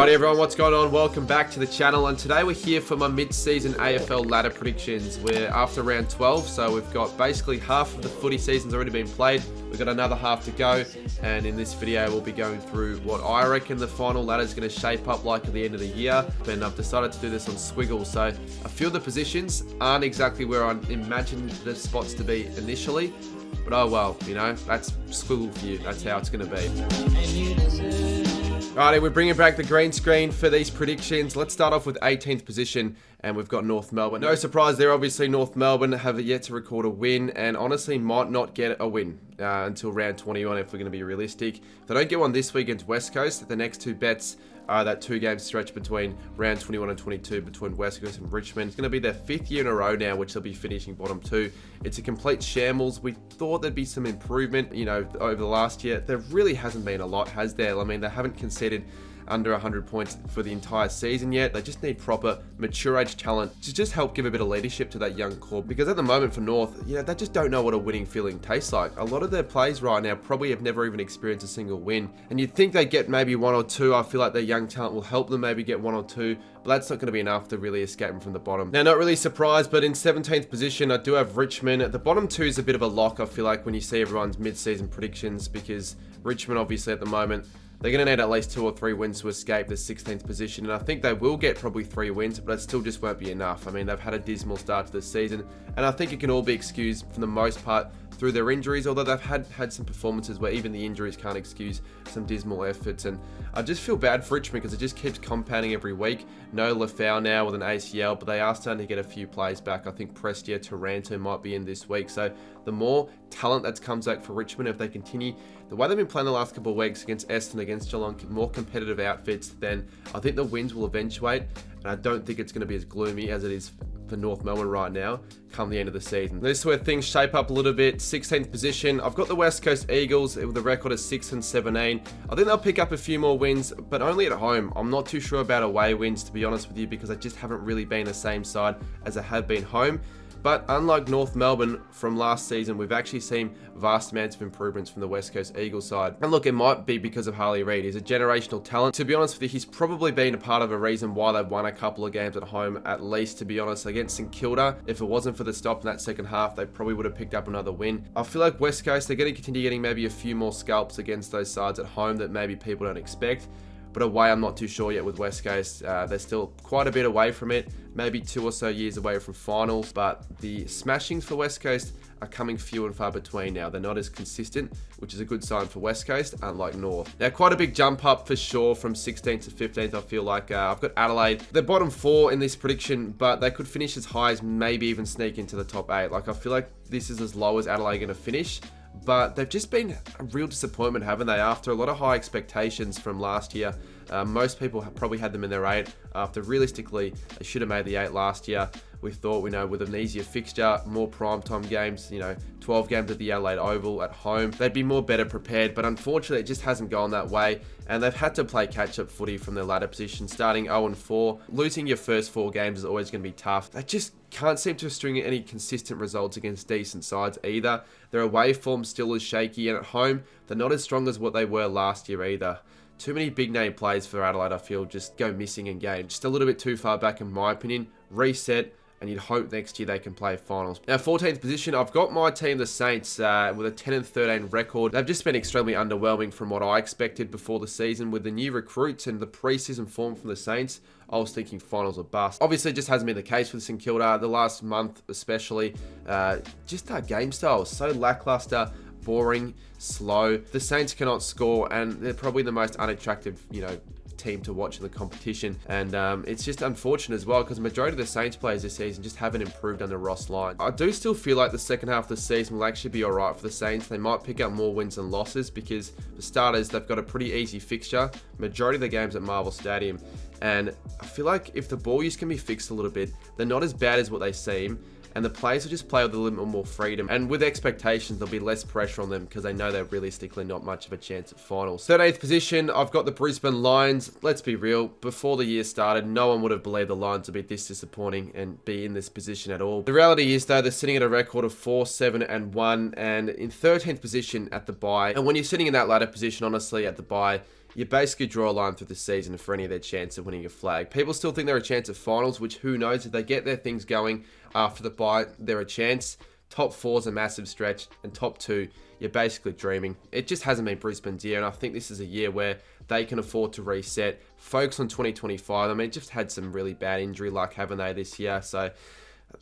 Alrighty everyone, what's going on? Welcome back to the channel, and today we're here for my mid-season AFL ladder predictions. We're after round 12, so we've got basically half of the footy season's already been played. We've got another half to go, and in this video we'll be going through what I reckon the final ladder is going to shape up like at the end of the year. And I've decided to do this on Squiggle, so a few of the positions aren't exactly where I imagined the spots to be initially. But oh well, you know, that's Squiggle for you. That's how it's going to be. Alrighty, we're bringing back the green screen for these predictions. Let's start off with 18th position, and we've got North Melbourne. No surprise there, obviously North Melbourne have yet to record a win, and honestly might not get a win until round 21 if we're going to be realistic. If they don't get one this week against West Coast, the next two bets are that two-game stretch between round 21 and 22 between West Coast and Richmond. It's going to be their 5th year in a row now, which they'll be finishing bottom 2. It's a complete shambles. We thought there'd be some improvement, you know, over the last year. There really hasn't been a lot, has there? I mean, they haven't conceded under 100 points for the entire season yet. They just need proper mature age talent to just help give a bit of leadership to that young core, because at the moment for North, you know, they just don't know what a winning feeling tastes like. A lot of their plays right now probably have never even experienced a single win, and you'd think they get maybe one or two. I feel like their young talent will help them maybe get one or two, but that's not going to be enough to really escape them from the bottom. Now, not really surprised, but in 17th position I do have Richmond. The bottom two is a bit of a lock, I feel like, when you see everyone's mid-season predictions, because Richmond obviously at the moment, they're going to need at least 2 or 3 wins to escape the 16th position, and I think they will get probably 3 wins, but it still just won't be enough. I mean, they've had a dismal start to the season, and I think it can all be excused for the most part through their injuries, although they've had some performances where even the injuries can't excuse some dismal efforts. And I just feel bad for Richmond because it just keeps compounding every week. No Lafau now with an ACL, but they are starting to get a few players back. I think Prestia, Taranto might be in this week, so the more talent that comes back for Richmond, if they continue the way they've been playing the last couple of weeks against Eston, against Geelong, more competitive outfits, then I think the wins will eventuate, and I don't think it's going to be as gloomy as it is for North Melbourne right now come the end of the season. This is where things shape up a little bit. 16th position, I've got the West Coast Eagles with a record of 6-17. I think they'll pick up a few more wins, but only at home. I'm not too sure about away wins, to be honest with you, because they just haven't really been the same side as they have been home. But unlike North Melbourne from last season, we've actually seen vast amounts of improvements from the West Coast Eagles side. And look, it might be because of Harley Reid. He's a generational talent. To be honest with you, he's probably been a part of a reason why they've won a couple of games at home, at least, to be honest. Against St Kilda, if it wasn't for the stop in that second half, they probably would have picked up another win. I feel like West Coast, they're going to continue getting maybe a few more scalps against those sides at home that maybe people don't expect. But away, I'm not too sure yet with West Coast. They're still quite a bit away from it, maybe 2 or so years away from finals. But the smashings for West Coast are coming few and far between now. They're not as consistent, which is a good sign for West Coast, unlike North. Now, quite a big jump up for sure from 16th to 15th. I feel like I've got Adelaide. They're bottom 4 in this prediction, but they could finish as high as maybe even sneak into the top 8. Like, I feel like this is as low as Adelaide going to finish. But they've just been a real disappointment, haven't they? After a lot of high expectations from last year, most people have probably had them in their 8. After realistically, they should have made the 8 last year. We thought, with an easier fixture, more primetime games, 12 games at the Adelaide Oval at home, they'd be better prepared. But unfortunately, it just hasn't gone that way. And they've had to play catch-up footy from their ladder position, starting 0-4. Losing your first 4 games is always going to be tough. They just can't seem to string any consistent results against decent sides either. Their away form still is shaky, and at home, they're not as strong as what they were last year either. Too many big name plays for Adelaide, I feel, just go missing in games. Just a little bit too far back in my opinion. Reset, and you'd hope next year they can play finals. Now, 14th position, I've got my team, the Saints, with a 10-13 record. They've just been extremely underwhelming from what I expected before the season. With the new recruits and the pre-season form from the Saints, I was thinking finals or bust. Obviously, it just hasn't been the case with St Kilda. The last month especially, just that game style was so lackluster, boring, slow. The Saints cannot score, and they're probably the most unattractive, team to watch in the competition. And it's just unfortunate as well, because the majority of the Saints players this season just haven't improved under Ross Lyon. I do still feel like the second half of the season will actually be alright for the Saints. They might pick up more wins than losses, because for starters, they've got a pretty easy fixture. Majority of the games at Marvel Stadium. And I feel like if the ball use can be fixed a little bit, they're not as bad as what they seem. And the players will just play with a little bit more freedom. And with expectations, there'll be less pressure on them because they know they're realistically not much of a chance at finals. 13th position, I've got the Brisbane Lions. Let's be real, before the year started, no one would have believed the Lions would be this disappointing and be in this position at all. The reality is, though, they're sitting at a record of 4-7-1 and in 13th position at the bye. And when you're sitting in that ladder position, honestly, at the bye, you basically draw a line through the season for any of their chance of winning a flag. People still think they're a chance at finals, which who knows, if they get their things going after the bye, they're a chance. Top 4's a massive stretch, and top 2, you're basically dreaming. It just hasn't been Brisbane's year, and I think this is a year where they can afford to reset, focus on 2025. I mean, just had some really bad injury luck, haven't they, this year? So,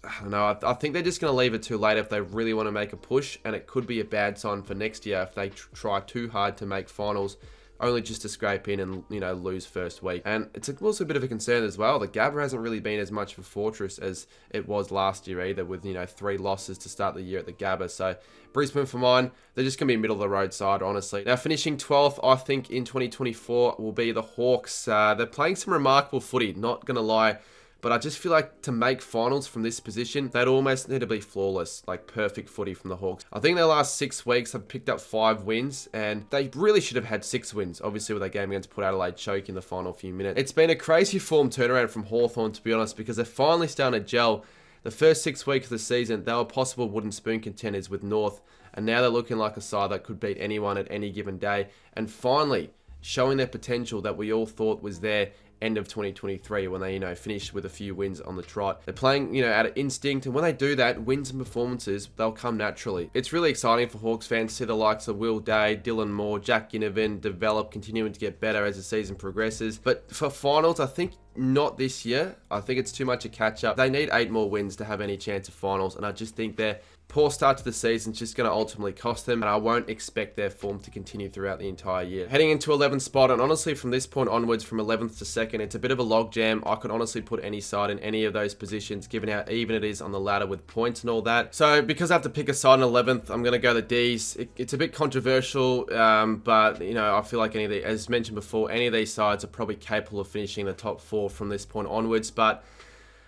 I don't know. I think they're just going to leave it too late if they really want to make a push, and it could be a bad sign for next year if they try too hard to make finals, only just to scrape in and, lose first week. And it's also a bit of a concern as well. The Gabba hasn't really been as much of a fortress as it was last year either, with, 3 losses to start the year at the Gabba. So Brisbane, for mine, they're just going to be middle of the road side, honestly. Now, finishing 12th, I think, in 2024 will be the Hawks. They're playing some remarkable footy, not going to lie. But I just feel like to make finals from this position, they'd almost need to be flawless, like perfect footy from the Hawks. I think their last 6 weeks have picked up 5 wins, and they really should have had 6 wins, obviously with that game against Port Adelaide choke in the final few minutes. It's been a crazy form turnaround from Hawthorn, to be honest, because they're finally starting to gel. The first 6 weeks of the season, they were possible wooden spoon contenders with North, and now they're looking like a side that could beat anyone at any given day, and finally showing their potential that we all thought was there end of 2023 when they, finished with a few wins on the trot. They're playing, out of instinct, and when they do that, wins and performances, they'll come naturally. It's really exciting for Hawks fans to see the likes of Will Day, Dylan Moore, Jack Ginnivan develop, continuing to get better as the season progresses. But for finals, I think not this year. I think it's too much a catch-up. They need 8 more wins to have any chance of finals, and I just think their poor start to the season is just going to ultimately cost them, and I won't expect their form to continue throughout the entire year. Heading into 11th spot, and honestly from this point onwards, from 11th to 2nd, it's a bit of a logjam. I could honestly put any side in any of those positions, given how even it is on the ladder with points and all that. So because I have to pick a side in 11th, I'm going to go the D's. It's a bit controversial, but I feel like as mentioned before, any of these sides are probably capable of finishing the top 4 from this point onwards, but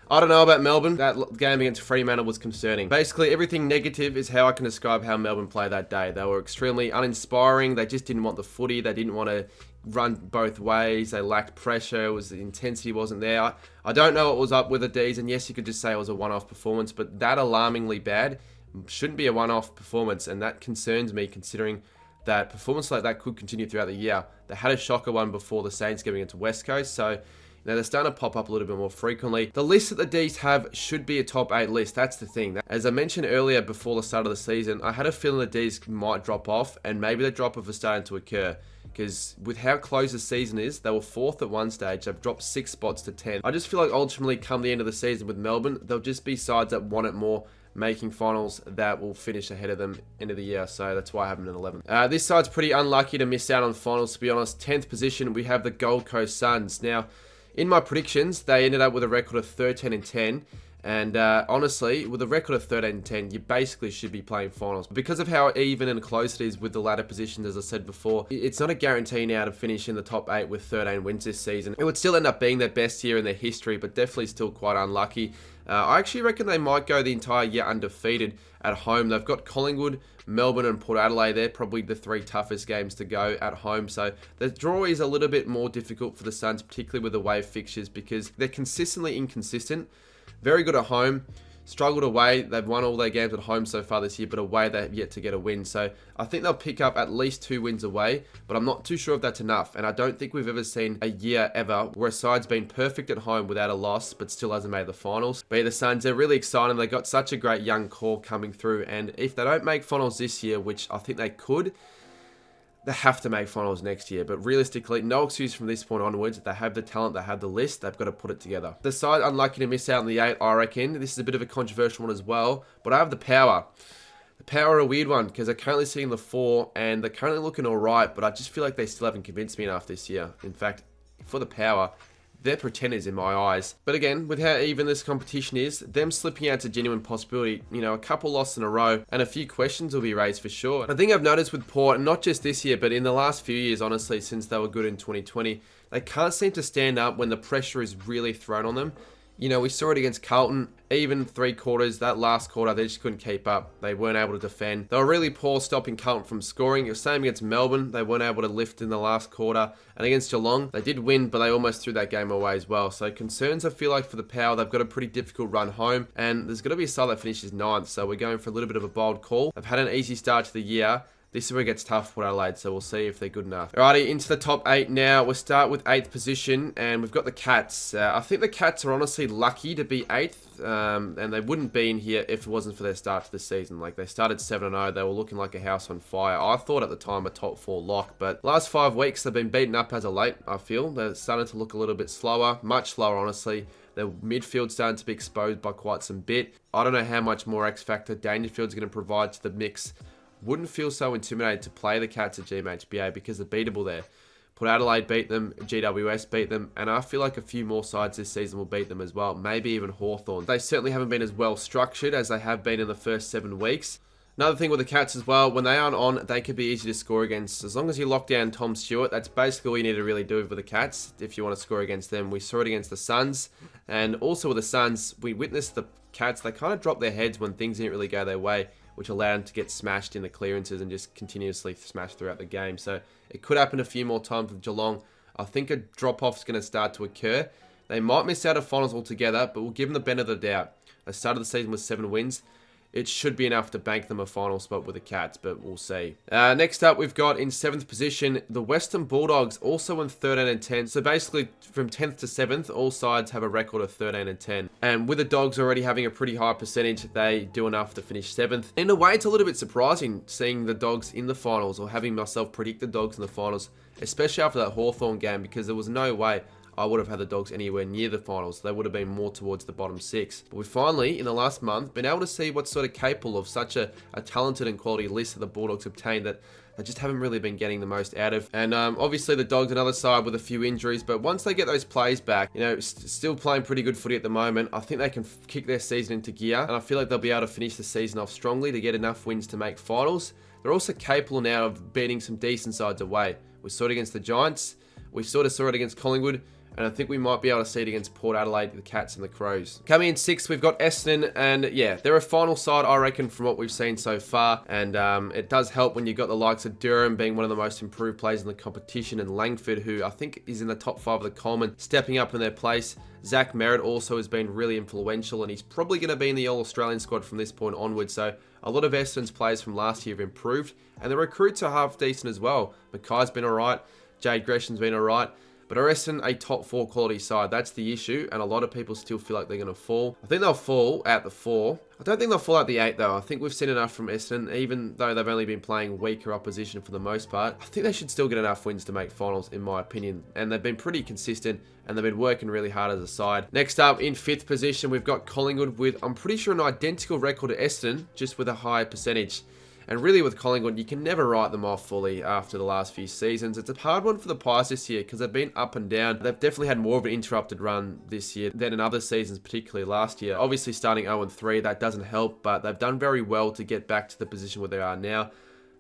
I don't know about Melbourne. That game against Fremantle was concerning. Basically, everything negative is how I can describe how Melbourne played that day. They were extremely uninspiring. They just didn't want the footy. They didn't want to run both ways. They lacked pressure. The intensity wasn't there. I don't know what was up with the D's, and yes, you could just say it was a one-off performance, but that alarmingly bad shouldn't be a one-off performance, and that concerns me considering that performance like that could continue throughout the year. They had a shocker one before the Saints going into West Coast, so now they're starting to pop up a little bit more frequently. The list that the D's have should be a top 8 list. That's the thing. As I mentioned earlier before the start of the season, I had a feeling the D's might drop off, and maybe the drop-off is starting to occur. Because with how close the season is, they were 4th at one stage. They've dropped 6 spots to 10. I just feel like ultimately come the end of the season with Melbourne, they'll just be sides that want it more, making finals that will finish ahead of them end of the year. So that's why I have them in 11th. This side's pretty unlucky to miss out on finals, to be honest. 10th position, we have the Gold Coast Suns. Now, in my predictions, they ended up with a record of 13-10. And honestly, with a record of 13-10, you basically should be playing finals. Because of how even and close it is with the ladder positions, as I said before, it's not a guarantee now to finish in the top 8 with 13 wins this season. It would still end up being their best year in their history, but definitely still quite unlucky. I actually reckon they might go the entire year undefeated at home. They've got Collingwood, Melbourne and Port Adelaide. They're probably the 3 toughest games to go at home. So the draw is a little bit more difficult for the Suns, particularly with the away fixtures, because they're consistently inconsistent. Very good at home, struggled away. They've won all their games at home so far this year, but away they've yet to get a win. So I think they'll pick up at least 2 wins away, but I'm not too sure if that's enough. And I don't think we've ever seen a year ever where a side's been perfect at home without a loss, but still hasn't made the finals. But the Suns, they're really exciting. They got such a great young core coming through, and if they don't make finals this year, which I think they could, they have to make finals next year. But realistically, no excuse from this point onwards. They have the talent, they have the list, they've got to put it together. The side unlucky to miss out on the 8, I reckon. This is a bit of a controversial one as well, but I have the Power. The Power are a weird one because they're currently sitting in the 4 and they're currently looking alright, but I just feel like they still haven't convinced me enough this year. In fact, for the Power, they're pretenders in my eyes. But again, with how even this competition is, them slipping out to genuine possibility, a couple losses in a row, and a few questions will be raised for sure. I think I've noticed with Port, not just this year, but in the last few years, honestly, since they were good in 2020, they can't seem to stand up when the pressure is really thrown on them. We saw it against Carlton, even 3 quarters, that last quarter, they just couldn't keep up. They weren't able to defend. They were really poor stopping Carlton from scoring. It was the same against Melbourne. They weren't able to lift in the last quarter. And against Geelong, they did win, but they almost threw that game away as well. So concerns, I feel like, for the Power. They've got a pretty difficult run home, and there's going to be a side that finishes 9th. So we're going for a little bit of a bold call. They've had an easy start to the year, This is where it gets tough for Adelaide, so we'll see if they're good enough. Alrighty, into the top 8 now. We'll start with 8th position, and we've got the Cats. I think the Cats are honestly lucky to be 8th, and they wouldn't be in here if it wasn't for their start to the season. Like, they started 7-0, they were looking like a house on fire. I thought at the time a top 4 lock, but last 5 weeks they've been beaten up as of late, I feel. They're starting to look a little bit slower, much slower, honestly. Their midfield's starting to be exposed by quite some bit. I don't know how much more X Factor Dangerfield's going to provide to the mix. Wouldn't feel so intimidated to play the Cats at GMHBA because they're beatable there. Port Adelaide beat them, GWS beat them, and I feel like a few more sides this season will beat them as well. Maybe even Hawthorn. They certainly haven't been as well structured as they have been in the first 7 weeks. Another thing with the Cats as well, when they aren't on, they could be easy to score against. As long as you lock down Tom Stewart, that's basically all you need to really do with the Cats if you want to score against them. We saw it against the Suns, and also with the Suns, we witnessed the Cats, they kind of dropped their heads when things didn't really go their way, which allowed them to get smashed in the clearances and just continuously smashed throughout the game. So it could happen a few more times with Geelong. I think a drop-off is going to start to occur. They might miss out of finals altogether, but we'll give them the benefit of the doubt. They started the season with 7 wins. It should be enough to bank them a final spot with the Cats, but we'll see. Next up, we've got in 7th position, the Western Bulldogs, also in 13 and 10. So basically, from 10th to 7th, all sides have a record of 13 and 10. And with the Dogs already having a pretty high percentage, they do enough to finish 7th. In a way, it's a little bit surprising seeing the Dogs in the finals, or having myself predict the Dogs in the finals, especially after that Hawthorn game, because there was no way I would have had the Dogs anywhere near the finals. They would have been more towards the bottom 6. But we finally, in the last month, been able to see what's sort of capable of such a talented and quality list that the Bulldogs obtained that they just haven't really been getting the most out of. And obviously the Dogs, another side with a few injuries, but once they get those plays back, you know, still playing pretty good footy at the moment, I think they can kick their season into gear, and I feel like they'll be able to finish the season off strongly to get enough wins to make finals. They're also capable now of beating some decent sides away. We saw it against the Giants, we sort of saw it against Collingwood, and I think we might be able to see it against Port Adelaide, the Cats and the Crows. Coming in 6th, we've got Essendon, and yeah, they're a final side, I reckon, from what we've seen so far. And it does help when you've got the likes of Durham being one of the most improved players in the competition, and Langford, who I think is in the top 5 of the Coleman, stepping up in their place. Zach Merritt also has been really influential, and he's probably going to be in the All-Australian squad from this point onward. So a lot of Essendon's players from last year have improved, and the recruits are half decent as well. Mackay's been alright, Jade Gresham's been alright. But I reckon a top 4 quality side, that's the issue, and a lot of people still feel like they're going to fall. I think they'll fall at the 4. I don't think they'll fall at the 8 though. I think we've seen enough from Essendon, even though they've only been playing weaker opposition for the most part. I think they should still get enough wins to make finals, in my opinion, and they've been pretty consistent, and they've been working really hard as a side. Next up, in 5th position, we've got Collingwood with, I'm pretty sure, an identical record to Essendon, just with a higher percentage. And really with Collingwood, you can never write them off fully after the last few seasons. It's a hard one for the Pies this year because they've been up and down. They've definitely had more of an interrupted run this year than in other seasons, particularly last year. Obviously starting 0-3, that doesn't help, but they've done very well to get back to the position where they are now.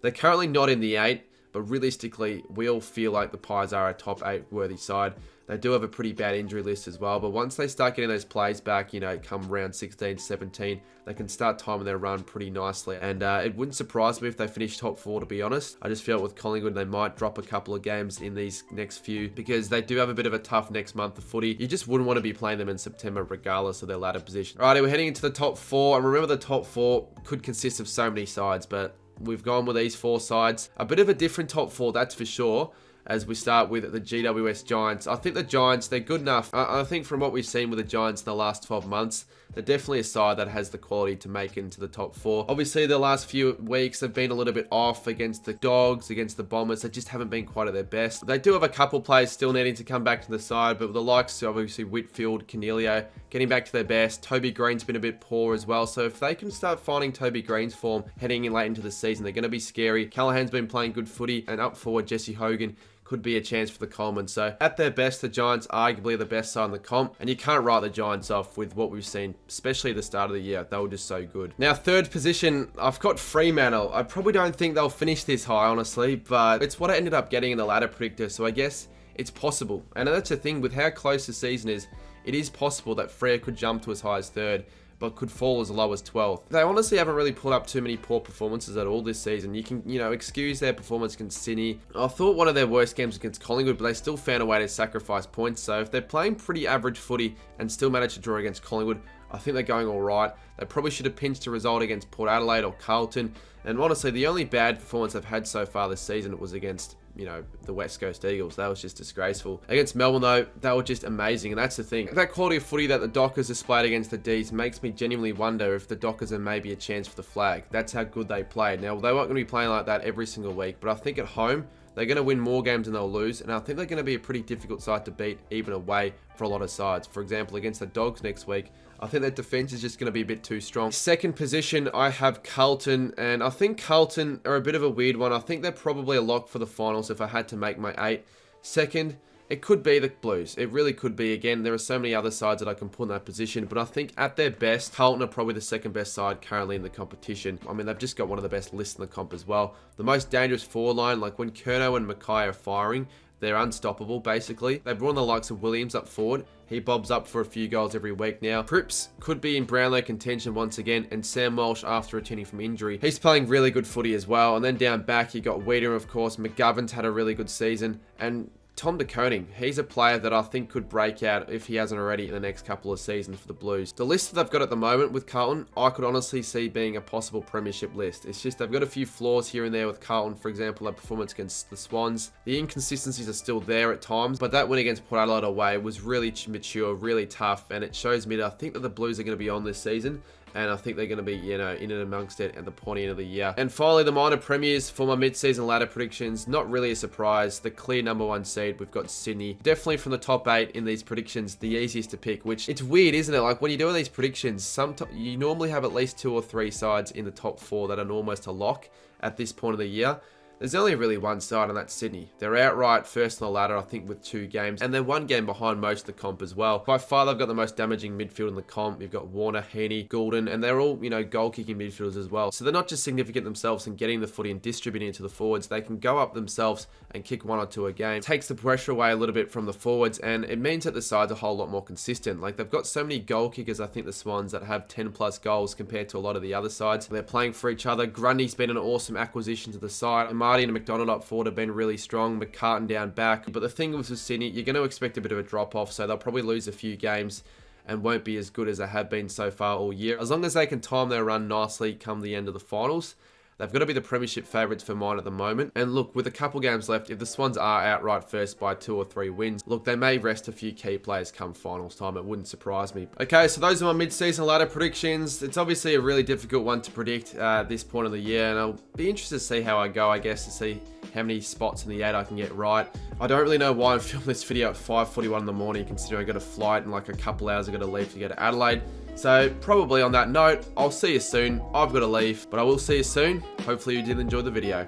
They're currently not in the 8, but realistically, we all feel like the Pies are a top 8 worthy side. They do have a pretty bad injury list as well, but once they start getting those plays back, you know, come round 16, 17, they can start timing their run pretty nicely. And it wouldn't surprise me if they finish top 4, to be honest. I just feel with Collingwood, they might drop a couple of games in these next few because they do have a bit of a tough next month of footy. You just wouldn't want to be playing them in September regardless of their ladder position. Alrighty, we're heading into the top 4, and remember the top 4 could consist of so many sides, but we've gone with these 4 sides. A bit of a different top 4, that's for sure. As we start with the GWS Giants. I think the Giants, they're good enough. I think from what we've seen with the Giants in the last 12 months, they're definitely a side that has the quality to make it into the top 4. Obviously, the last few weeks have been a little bit off against the Dogs, against the Bombers. They just haven't been quite at their best. They do have a couple players still needing to come back to the side, but with the likes of obviously Whitfield, Cornelio, getting back to their best. Toby Green's been a bit poor as well, so if they can start finding Toby Green's form heading in late into the season, they're going to be scary. Callahan's been playing good footy, and up forward, Jesse Hogan could be a chance for the Coleman. So at their best, the Giants arguably the best side in the comp, and you can't write the Giants off with what we've seen, especially at the start of the year. They were just so good. Now, 3rd position, I've got Fremantle. I probably don't think they'll finish this high, honestly, but it's what I ended up getting in the ladder predictor, so I guess it's possible. And that's the thing, with how close the season is, it is possible that Freo could jump to as high as 3rd, but could fall as low as 12th. They honestly haven't really pulled up too many poor performances at all this season. You can, excuse their performance against Sydney. I thought one of their worst games against Collingwood, but they still found a way to sacrifice points. So if they're playing pretty average footy and still manage to draw against Collingwood, I think they're going all right. They probably should have pinched a result against Port Adelaide or Carlton. And honestly, the only bad performance they've had so far this season was against, you know, the West Coast Eagles. That was just disgraceful. Against Melbourne, though, they were just amazing. And that's the thing. That quality of footy that the Dockers displayed against the D's makes me genuinely wonder if the Dockers are maybe a chance for the flag. That's how good they played. Now, they weren't going to be playing like that every single week, but I think at home, they're going to win more games than they'll lose, and I think they're going to be a pretty difficult side to beat, even away, for a lot of sides. For example, against the Dogs next week, I think their defense is just going to be a bit too strong. Second position, I have Carlton, and I think Carlton are a bit of a weird one. I think they're probably a lock for the finals if I had to make my 8. Second, it could be the Blues. It really could be. Again, there are so many other sides that I can put in that position, but I think at their best, Carlton are probably the second best side currently in the competition. I mean, they've just got one of the best lists in the comp as well. The most dangerous forward line, like when Curnow and Mackay are firing, they're unstoppable, basically. They've brought the likes of Williams up forward. He bobs up for a few goals every week now. Cripps could be in Brownlow contention once again, and Sam Walsh after returning from injury. He's playing really good footy as well. And then down back, you got Wieder, of course. McGovern's had a really good season. And Tom De Koning, he's a player that I think could break out if he hasn't already in the next couple of seasons for the Blues. The list that they've got at the moment with Carlton, I could honestly see being a possible premiership list. It's just they've got a few flaws here and there with Carlton. For example, their performance against the Swans. The inconsistencies are still there at times, but that win against Port Adelaide away was really mature, really tough, and it shows me that I think that the Blues are going to be on this season. And I think they're going to be, you know, in and amongst it at the pointy end of the year. And finally, the minor premiers for my mid-season ladder predictions. Not really a surprise. The clear number 1 seed, we've got Sydney. Definitely from the top 8 in these predictions, the easiest to pick, which it's weird, isn't it? Like when you're doing these predictions, you normally have at least 2 or 3 sides in the top 4 that are almost a lock at this point of the year. There's only really one side, and that's Sydney. They're outright first on the ladder, I think, with 2 games, and they're 1 game behind most of the comp as well. By far, they've got the most damaging midfield in the comp. You've got Warner, Heaney, Goulden, and they're all, you know, goal-kicking midfielders as well. So they're not just significant themselves in getting the footy and distributing it to the forwards. They can go up themselves and kick 1 or 2 a game. It takes the pressure away a little bit from the forwards, and it means that the side's a whole lot more consistent. Like, they've got so many goal kickers, I think, the Swans, that have 10+ goals compared to a lot of the other sides. They're playing for each other. Grundy's been an awesome acquisition to the side. And Marty and McDonald up forward have been really strong. McCartan down back. But the thing with Sydney, you're going to expect a bit of a drop-off, so they'll probably lose a few games and won't be as good as they have been so far all year. As long as they can time their run nicely come the end of the finals, they've got to be the premiership favourites for mine at the moment. And look, with a couple games left, if the Swans are outright first by 2 or 3 wins, look, they may rest a few key players come finals time. It wouldn't surprise me. Okay, so those are my mid-season ladder predictions. It's obviously a really difficult one to predict at this point of the year, and I'll be interested to see how I go, I guess, to see how many spots in the 8 I can get right. I don't really know why I'm filming this video at 5:41 in the morning, considering I got a flight in like a couple hours. I got to leave to go to Adelaide. So probably on that note, I'll see you soon. I've got to leave, but I will see you soon. Hopefully you did enjoy the video.